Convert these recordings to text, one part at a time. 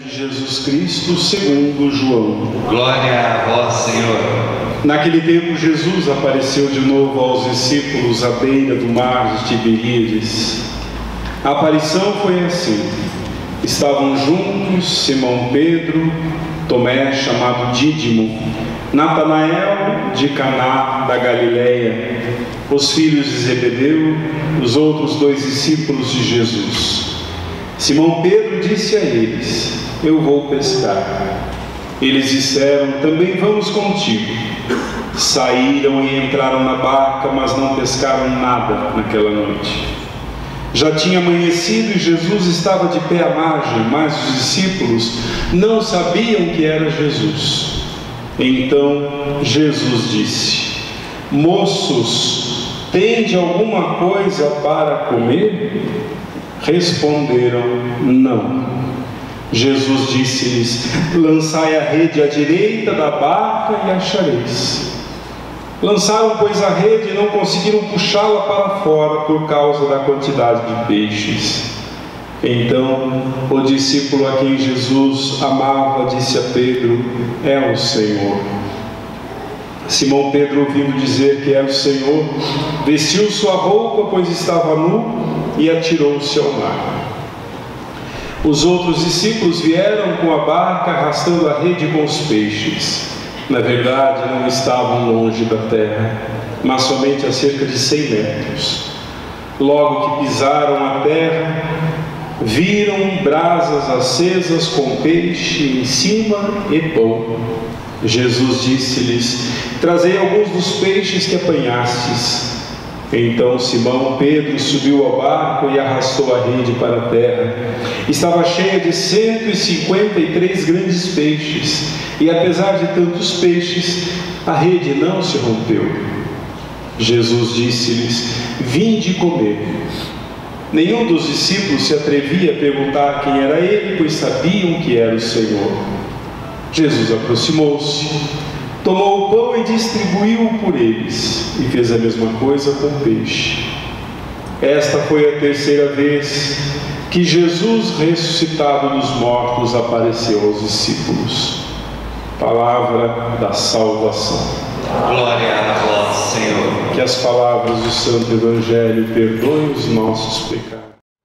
de Jesus Cristo segundo João. Glória a vós, Senhor. Naquele tempo Jesus apareceu de novo aos discípulos à beira do mar de Tiberíades. A aparição foi assim: estavam juntos Simão Pedro, Tomé, chamado Dídimo, Natanael de Caná da Galileia, os filhos de Zebedeu, os outros 2 discípulos de Jesus. Simão Pedro disse a eles: eu vou pescar. Eles disseram: também vamos contigo. Saíram e entraram na barca, mas não pescaram nada naquela noite. Já tinha amanhecido e Jesus estava de pé à margem, mas os discípulos não sabiam que era Jesus. Então Jesus disse: moços, tende alguma coisa para comer? Responderam: não. Jesus disse-lhes: lançai a rede à direita da barca e achareis. Lançaram, pois, a rede e não conseguiram puxá-la para fora por causa da quantidade de peixes. Então o discípulo a quem Jesus amava disse a Pedro: é o Senhor. Simão Pedro, ouvindo dizer que era o Senhor, vestiu sua roupa, pois estava nu, e atirou-se ao mar. Os outros discípulos vieram com a barca, arrastando a rede com os peixes. Na verdade, não estavam longe da terra, mas somente a cerca de 100 metros. Logo que pisaram a terra, viram brasas acesas com peixe em cima e pão. Jesus disse-lhes: trazei alguns dos peixes que apanhastes. Então Simão Pedro subiu ao barco e arrastou a rede para a terra. Estava cheia de 153 grandes peixes, e apesar de tantos peixes, a rede não se rompeu. Jesus disse-lhes: vinde comer. Nenhum dos discípulos se atrevia a perguntar quem era ele, pois sabiam que era o Senhor. Jesus aproximou-se, tomou o pão e distribuiu-o por eles, e fez a mesma coisa com o peixe. Esta foi a 3ª vez que Jesus, ressuscitado dos mortos, apareceu aos discípulos. Palavra da salvação. Glória a vós, Senhor. Que as palavras do Santo Evangelho perdoem os nossos pecados.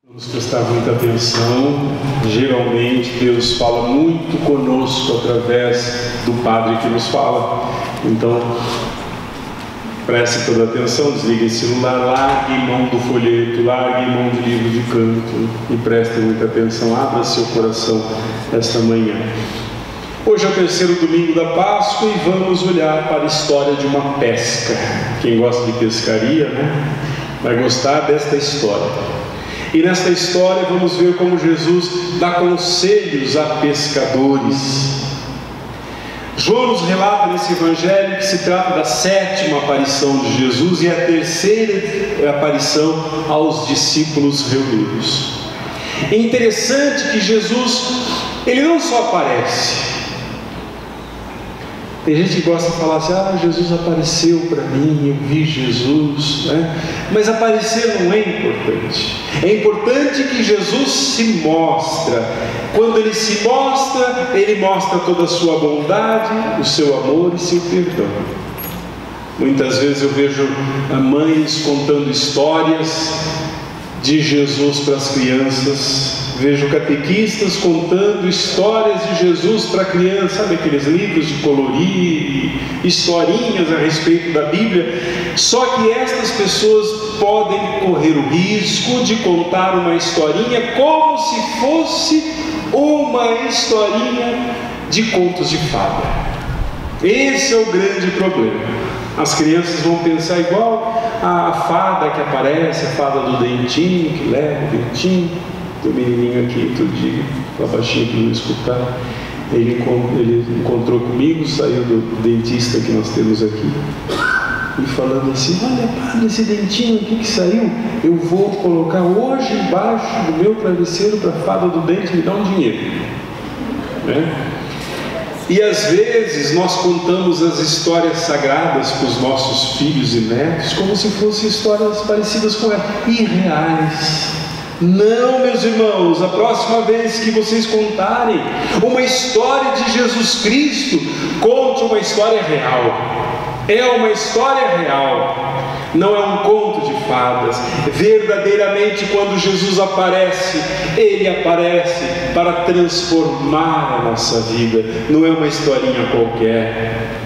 Vamos prestar muita atenção. Geralmente Deus fala muito conosco através do Padre que nos fala. Então, preste toda atenção, desligue o celular, largue mão do folheto, largue mão do livro de canto e preste muita atenção. Abra seu coração esta manhã. Hoje é o 3º domingo da Páscoa e vamos olhar para a história de uma pesca. Quem gosta de pescaria, né, vai gostar desta história. E nesta história vamos ver como Jesus dá conselhos a pescadores. João nos relata nesse evangelho que se trata da 7ª aparição de Jesus e a 3ª aparição aos discípulos reunidos. É interessante que Jesus, ele não só aparece. Tem gente que gosta de falar assim: Jesus apareceu para mim, eu vi Jesus, né? Mas aparecer não é importante. É importante que Jesus se mostra. Quando ele se mostra, ele mostra toda a sua bondade, o seu amor e seu perdão. Muitas vezes eu vejo mães contando histórias de Jesus para as crianças. Vejo catequistas contando histórias de Jesus para crianças, sabe aqueles livros de colorir, historinhas a respeito da Bíblia. Só que estas pessoas podem correr o risco de contar uma historinha como se fosse uma historinha de contos de fada. Esse é o grande problema. As crianças vão pensar igual a fada que aparece, a fada do dentinho, que leva o dentinho. Tem um menininho aqui todo dia, lá baixinho para não escutar. Ele encontrou comigo, saiu do dentista que nós temos aqui, e falando assim: olha, padre, esse dentinho aqui que saiu, eu vou colocar hoje embaixo do meu travesseiro para a fada do dente me dar um dinheiro, né? E às vezes nós contamos as histórias sagradas para os nossos filhos e netos como se fossem histórias parecidas com elas, irreais. Não, meus irmãos, a próxima vez que vocês contarem uma história de Jesus Cristo, conte uma história real. É uma história real, não é um conto de fadas. Verdadeiramente, quando Jesus aparece, Ele aparece para transformar a nossa vida, não é uma historinha qualquer.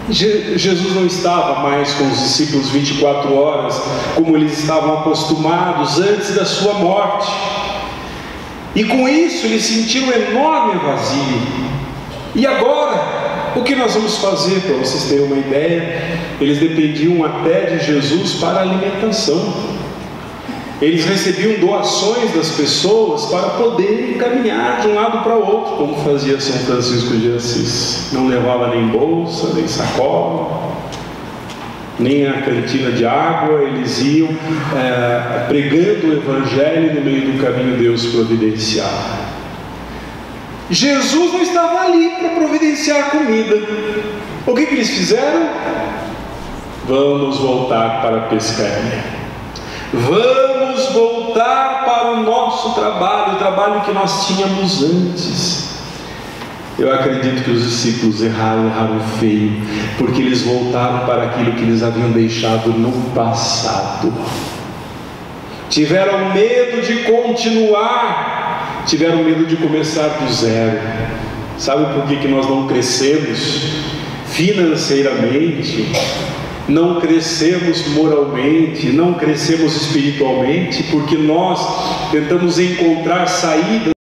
Jesus não estava mais com os discípulos 24 horas, como eles estavam acostumados antes da sua morte, e com isso eles sentiram um enorme vazio. E agora, o que nós vamos fazer? Para vocês terem uma ideia, eles dependiam até de Jesus para a alimentação. Eles recebiam doações das pessoas para poderem caminhar de um lado para o outro, como fazia São Francisco de Assis. Não levava nem bolsa, nem sacola, nem a cantina de água. Eles iam pregando o Evangelho, no meio do caminho Deus providenciava. Jesus não estava ali para providenciar comida. O que eles fizeram? Vamos voltar para a pescaria. Vamos voltar para o nosso trabalho, o trabalho que nós tínhamos antes. Eu acredito que os discípulos erraram feio, porque eles voltaram para aquilo que eles haviam deixado no passado. Tiveram medo de continuar, tiveram medo de começar do zero. Sabe por que nós não crescemos financeiramente? Não crescemos moralmente, não crescemos espiritualmente, porque nós tentamos encontrar saída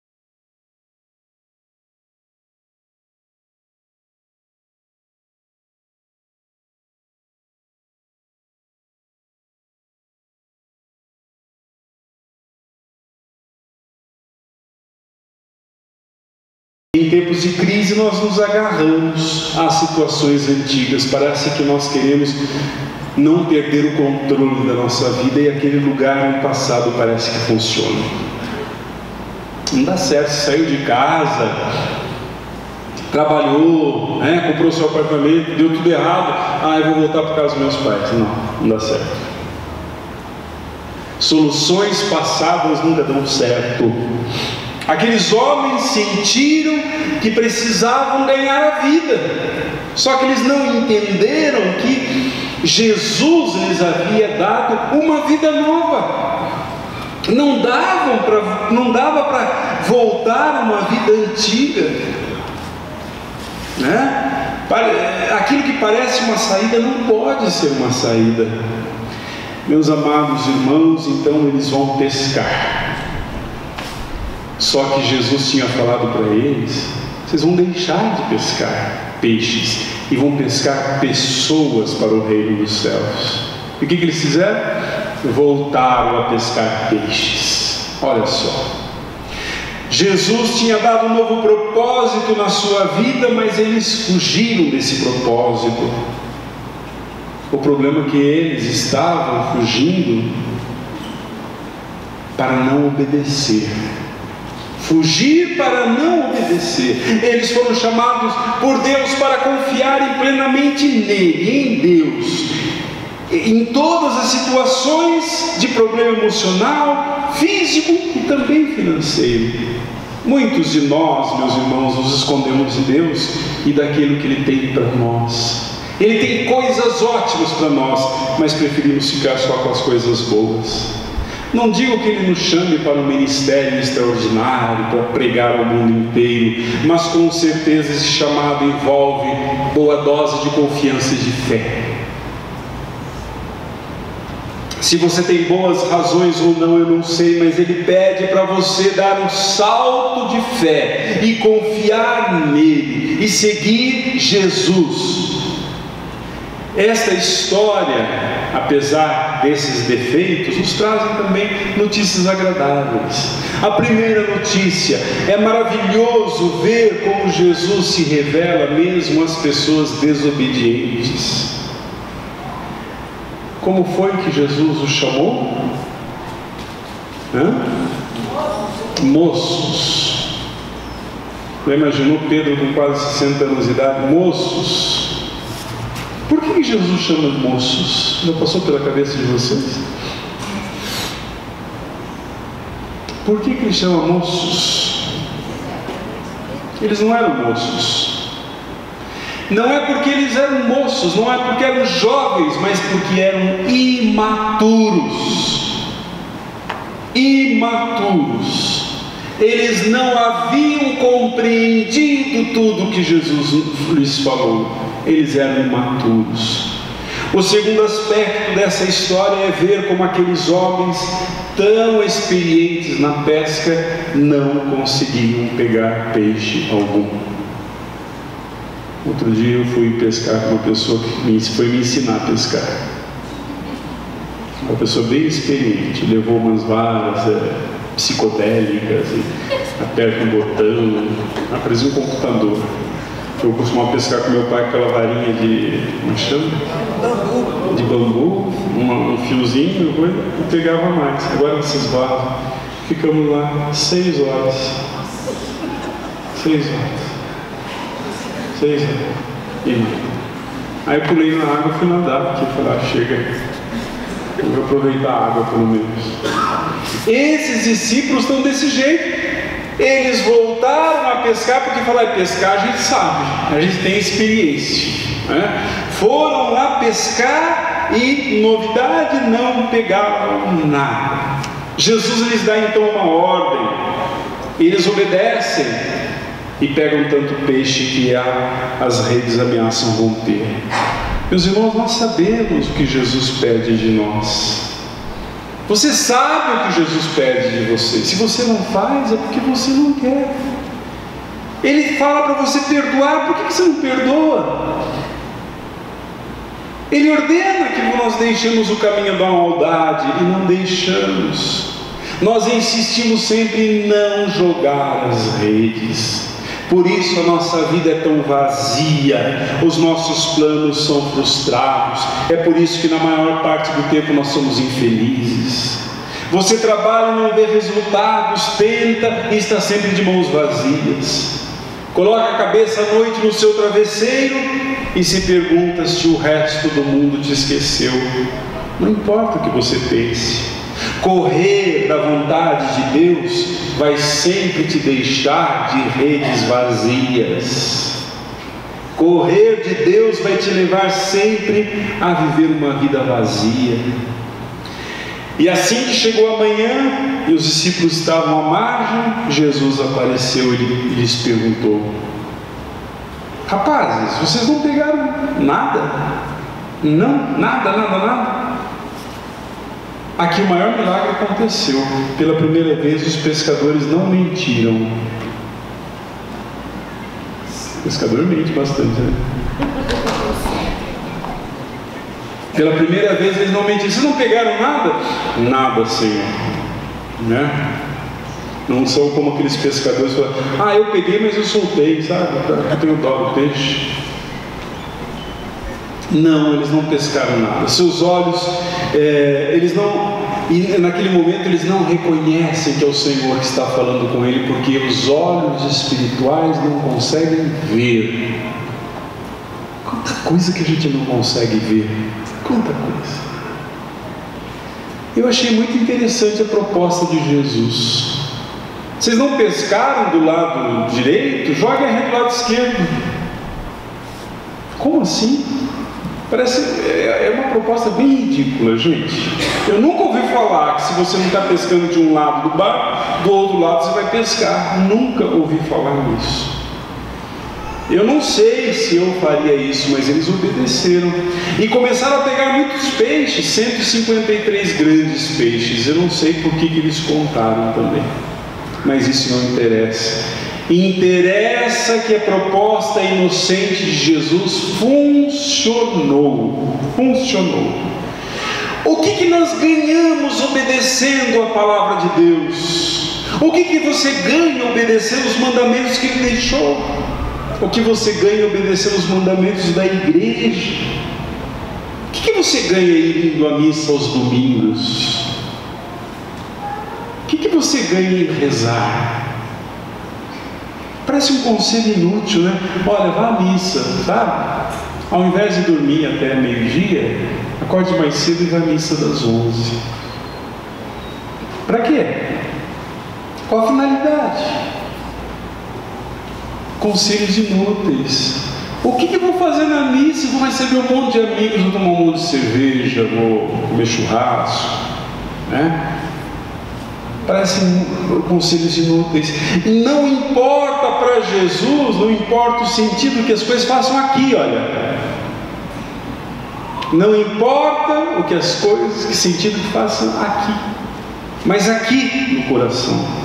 em tempos de crise. Nós nos agarramos às situações antigas. Parece que nós queremos não perder o controle da nossa vida, e aquele lugar no passado parece que funciona. Não dá certo. Você saiu de casa, trabalhou, comprou seu apartamento, deu tudo errado. Eu vou voltar para casa dos meus pais. Não dá certo. Soluções passadas nunca dão certo. Aqueles homens sentiram que precisavam ganhar a vida, só que eles não entenderam que Jesus lhes havia dado uma vida nova. Não dava para voltar a uma vida antiga, Aquilo que parece uma saída não pode ser uma saída. Meus amados irmãos, então eles vão pescar. Só que Jesus tinha falado para eles: vocês vão deixar de pescar peixes e vão pescar pessoas para o reino dos céus. E o que eles fizeram? Voltaram a pescar peixes. Olha só, Jesus tinha dado um novo propósito na sua vida, mas eles fugiram desse propósito. O problema é que eles estavam fugindo para não obedecer. Fugir para não obedecer. Eles foram chamados por Deus para confiarem plenamente nele, em Deus, em todas as situações de problema emocional, físico e também financeiro. Muitos de nós, meus irmãos, nos escondemos de Deus e daquilo que Ele tem para nós. Ele tem coisas ótimas para nós, mas preferimos ficar só com as coisas boas. Não digo que Ele nos chame para um ministério extraordinário, para pregar ao mundo inteiro, mas com certeza esse chamado envolve boa dose de confiança e de fé. Se você tem boas razões ou não, eu não sei, mas Ele pede para você dar um salto de fé e confiar nele e seguir Jesus. Esta história, apesar desses defeitos, nos trazem também notícias agradáveis. A primeira notícia: é maravilhoso ver como Jesus se revela mesmo às pessoas desobedientes. Como foi que Jesus os chamou? Moços. Já imaginou Pedro com quase 60 anos de idade? Moços. Por que Jesus chama de moços? Já passou pela cabeça de vocês? Por que ele chama moços? Eles não eram moços. Não é porque eles eram moços, não é porque eram jovens, mas porque eram imaturos. Imaturos. Eles não haviam compreendido tudo que Jesus lhes falou. Eles eram imaturos. O segundo aspecto dessa história é ver como aqueles homens tão experientes na pesca não conseguiam pegar peixe algum. Outro dia eu fui pescar com uma pessoa que foi me ensinar a pescar. Uma pessoa bem experiente, levou umas varas psicodélicas, aperta um botão, parecia um computador. Eu costumava pescar com meu pai com aquela varinha de, como chama? De bambu, um fiozinho, e pegava mais. Agora nessas varas, ficamos lá 6 horas. 6 horas. 6 horas. E aí eu pulei na água e fui nadar, porque eu falei, chega, eu vou aproveitar a água pelo menos. Esses discípulos estão desse jeito. Eles voltaram a pescar porque falaram, pescar a gente sabe, a gente tem experiência, né? Foram lá pescar e, novidade, não pegavam nada. Jesus lhes dá então uma ordem, eles obedecem e pegam tanto peixe que as redes ameaçam romper. Meus irmãos, nós sabemos o que Jesus pede de nós. Você sabe o que Jesus pede de você. Se você não faz, é porque você não quer. Ele fala para você perdoar. Por que você não perdoa? Ele ordena que nós deixemos o caminho da maldade e não deixamos. Nós insistimos sempre em não jogar as redes. Por isso a nossa vida é tão vazia, os nossos planos são frustrados. É por isso que na maior parte do tempo nós somos infelizes. Você trabalha e não vê resultados, tenta e está sempre de mãos vazias. Coloca a cabeça à noite no seu travesseiro e se pergunta se o resto do mundo te esqueceu. Não importa o que você pense. Correr da vontade de Deus vai sempre te deixar de redes vazias. Correr de Deus vai te levar sempre a viver uma vida vazia. E assim que chegou a manhã e os discípulos estavam à margem, Jesus apareceu e lhes perguntou: rapazes, vocês não pegaram nada? Não, nada. Aqui o maior milagre aconteceu. Pela primeira vez os pescadores não mentiram. O pescador mente bastante, né? Pela primeira vez eles não mentiram. Vocês não pegaram nada? Nada, Senhor, né? Não são como aqueles pescadores que falam, eu peguei, mas eu soltei, sabe? Eu tenho dó do peixe. Não, eles não pescaram nada. Seus olhos, eles não, e naquele momento eles não reconhecem que é o Senhor que está falando com ele, porque os olhos espirituais não conseguem ver. Quanta coisa que a gente não consegue ver. Quanta coisa. Eu achei muito interessante a proposta de Jesus. Vocês não pescaram do lado direito? Joguem a rede do lado esquerdo. Como assim? Parece, é uma proposta bem ridícula, gente. Eu nunca ouvi falar que se você não está pescando de um lado do barco, do outro lado você vai pescar. Nunca ouvi falar nisso. Eu não sei se eu faria isso, mas eles obedeceram. E começaram a pegar muitos peixes, 153 grandes peixes. Eu não sei por que eles contaram também. Mas isso não interessa. Interessa que a proposta inocente de Jesus funcionou. O que nós ganhamos obedecendo a palavra de Deus? O que você ganha obedecendo os mandamentos que Ele deixou? O que você ganha obedecendo os mandamentos da igreja? O que você ganha indo à missa aos domingos? O que você ganha em rezar? Parece um conselho inútil, né? Olha, vá à missa, sabe? Ao invés de dormir até meio-dia, acorde mais cedo e vá à missa das 11. Para quê? Qual a finalidade? Conselhos inúteis. O que eu vou fazer na missa? Vou receber um monte de amigos, vou tomar um monte de cerveja, vou comer churrasco, né? Parecem conselhos inúteis. Não importa para Jesus, não importa o sentido que as coisas façam aqui, olha. Não importa o que as coisas, que sentido que façam aqui, mas aqui no coração.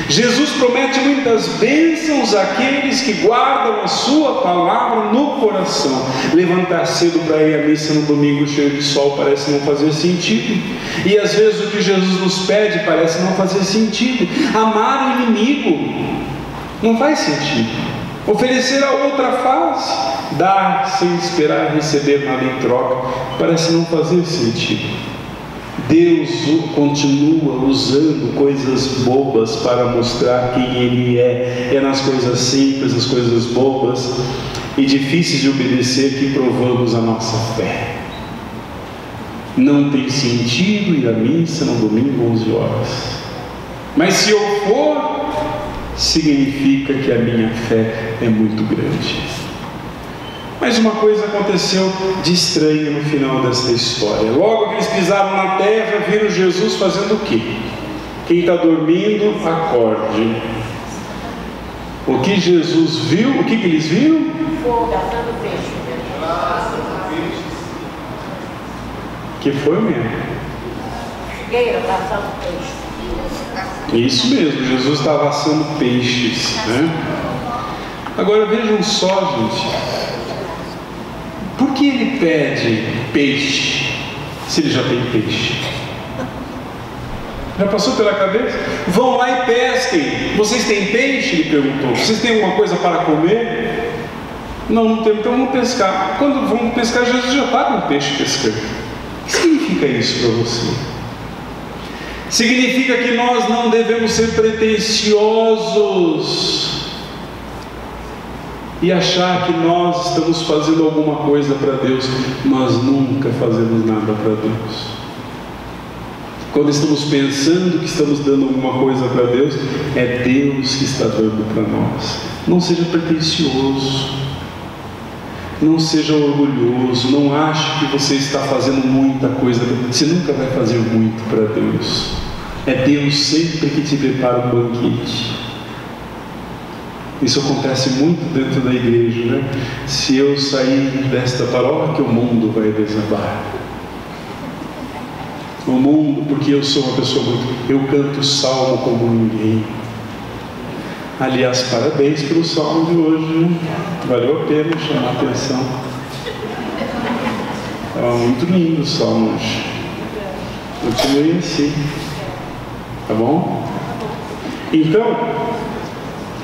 Jesus promete muitas bênçãos àqueles que guardam a sua palavra no coração. Levantar cedo para ir à missa no domingo cheio de sol parece não fazer sentido. E às vezes o que Jesus nos pede parece não fazer sentido. Amar o inimigo não faz sentido. Oferecer a outra face, dar sem esperar receber nada em troca, parece não fazer sentido. Deus continua usando coisas bobas para mostrar quem Ele é. É nas coisas simples, nas coisas bobas e difíceis de obedecer que provamos a nossa fé. Não tem sentido ir à missa no domingo 11 horas. Mas se eu for, significa que a minha fé é muito grande. Mas uma coisa aconteceu de estranho no final dessa história. Logo que eles pisaram na terra, viram Jesus fazendo o quê? Quem está dormindo, acorde. O que Jesus viu, o que eles viram? Fogo assando peixe. Que foi mesmo? Fogueira assando peixe. Isso mesmo, Jesus estava assando peixes, né? Agora vejam só, gente. Por que ele pede peixe, se ele já tem peixe? Já passou pela cabeça? Vão lá e pesquem. Vocês têm peixe? Ele perguntou. Vocês têm alguma coisa para comer? Não, não temos, então vamos pescar. Quando vamos pescar, Jesus já está com peixe pescando. O que significa isso para você? Significa que nós não devemos ser pretensiosos e achar que nós estamos fazendo alguma coisa para Deus. Nós nunca fazemos nada para Deus. Quando estamos pensando que estamos dando alguma coisa para Deus, é Deus que está dando para nós. Não seja pretensioso, não seja orgulhoso, não ache que você está fazendo muita coisa. Você nunca vai fazer muito para Deus. É Deus sempre que te prepara um banquete. Isso acontece muito dentro da igreja, né? Se eu sair desta paróquia, o mundo vai desabar. O mundo, porque eu sou uma pessoa muito... Eu canto salmo como ninguém. Aliás, parabéns pelo salmo de hoje, né? Valeu a pena chamar a atenção. Estava muito lindo o salmo hoje. Continue assim. Tá bom? Então...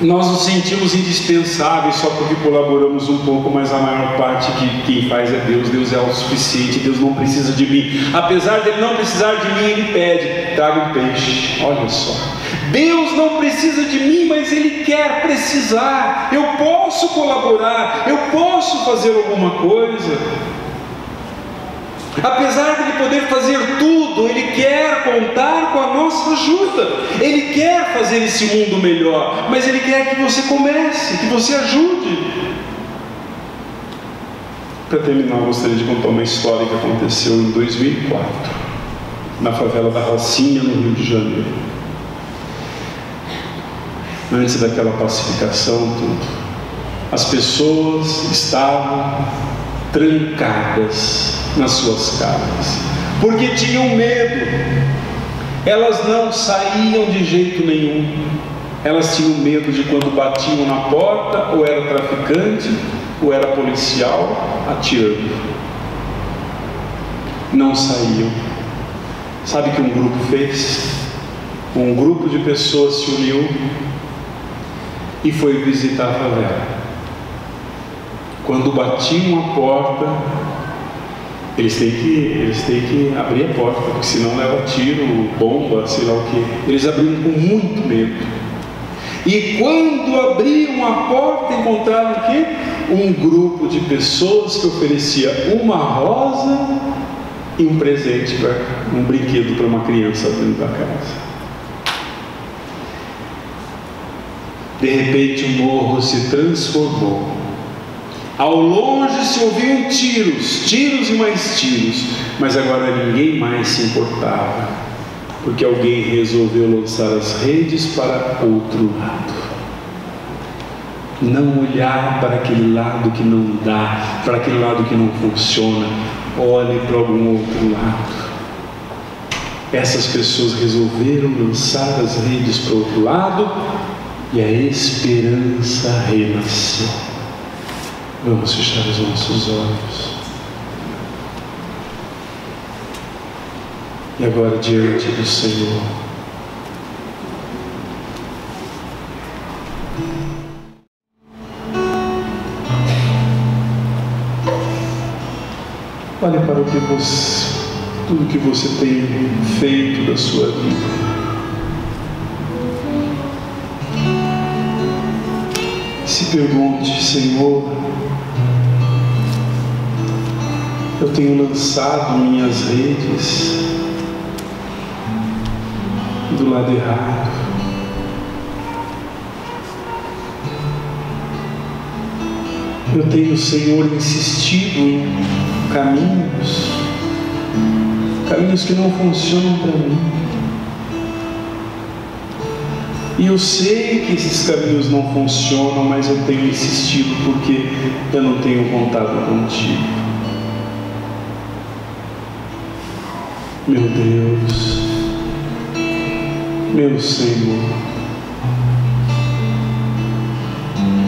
nós nos sentimos indispensáveis só porque colaboramos um pouco, mas a maior parte de quem faz é Deus. Deus é autossuficiente, Deus não precisa de mim. Apesar de Ele não precisar de mim, Ele pede, traga um peixe. Olha só, Deus não precisa de mim, mas Ele quer precisar. Eu posso colaborar, eu posso fazer alguma coisa. Apesar de Ele poder fazer tudo, Ele quer contar com a nossa ajuda. Ele quer fazer esse mundo melhor, mas Ele quer que você comece, que você ajude. Para terminar, eu gostaria de contar uma história que aconteceu em 2004, na favela da Rocinha, no Rio de Janeiro. Antes daquela pacificação, tudo, as pessoas estavam trancadas nas suas casas, porque tinham medo. Elas não saíam de jeito nenhum. Elas tinham medo de quando batiam na porta, ou era traficante, ou era policial atirando. Não saíam. Sabe o que um grupo fez? Um grupo de pessoas se uniu e foi visitar a favela. Quando batiam a porta, eles têm que abrir a porta, porque senão leva tiro, bomba, sei lá o que. Eles abriram com muito medo. E quando abriam a porta, encontraram o quê? Um grupo de pessoas que oferecia uma rosa e um presente, um brinquedo para uma criança dentro da casa. De repente o morro se transformou. Ao longe se ouviam tiros e mais tiros, mas agora ninguém mais se importava, porque alguém resolveu lançar as redes para outro lado. Não olhar para aquele lado que não dá, para aquele lado que não funciona. Olhe para algum outro lado. Essas pessoas resolveram lançar as redes para o outro lado e a esperança renasceu. Vamos fechar os nossos olhos. E agora diante do Senhor, olhe para tudo que você tem feito da sua vida. Se pergunte: Senhor, eu tenho lançado minhas redes do lado errado. Eu tenho, Senhor, insistido em caminhos que não funcionam para mim. E eu sei que esses caminhos não funcionam, mas eu tenho insistido porque eu não tenho contato contigo. Meu Deus, meu Senhor,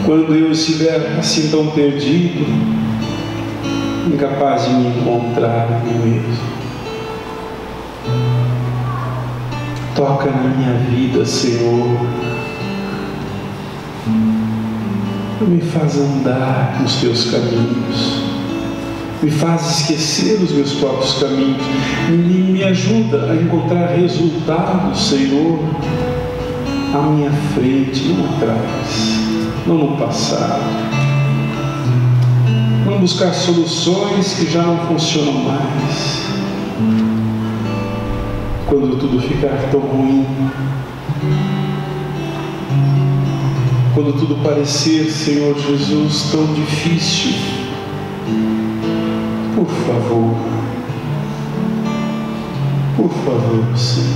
quando eu estiver assim tão perdido, incapaz de me encontrar a mim mesmo, toca na minha vida, Senhor, me faz andar nos teus caminhos, me faz esquecer os meus próprios caminhos, me ajuda a encontrar resultados, Senhor, à minha frente, não atrás, não no passado. Não buscar soluções que já não funcionam mais. Quando tudo ficar tão ruim, quando tudo parecer, Senhor Jesus, tão difícil, por favor, Senhor,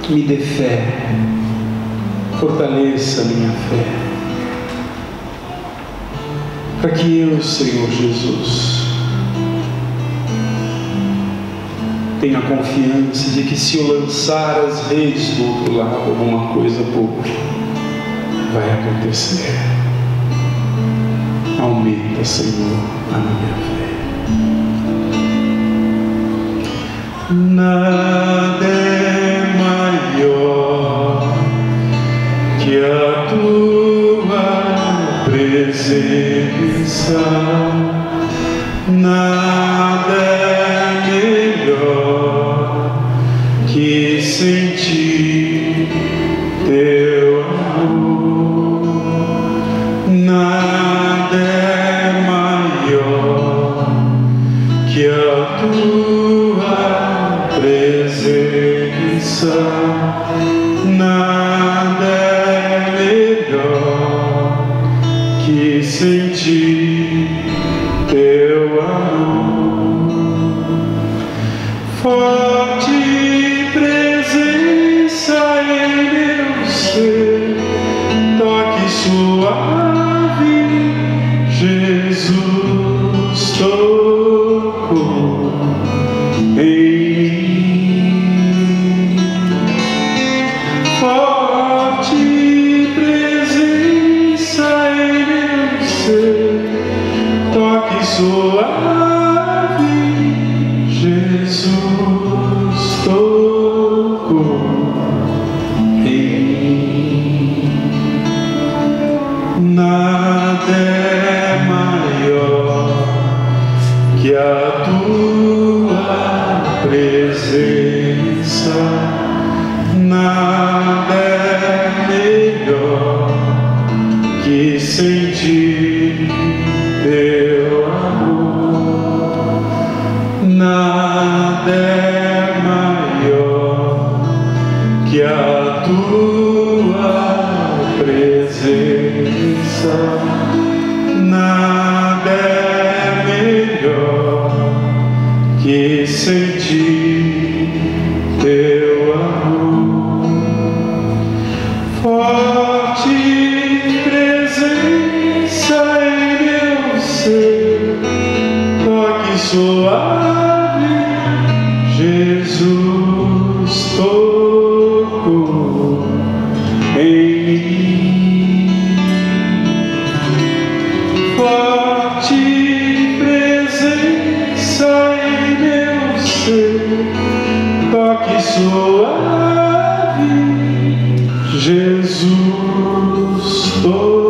me dê fé, fortaleça a minha fé, para que eu, Senhor Jesus, tenha confiança de que se eu lançar as redes do outro lado, alguma coisa boa vai acontecer. Aumenta, Senhor, a minha fé. Nada é maior que a tua presença, nada é melhor que sentir teu amor, nada é maior que a tua presença, nada é melhor que sentir teu amor. presença, nada é melhor que sentir teu amor. Forte presença em meu ser, toque suave, Jesus tocou em mim. Forte presença em meu ser, toque suave, Jesus tocou.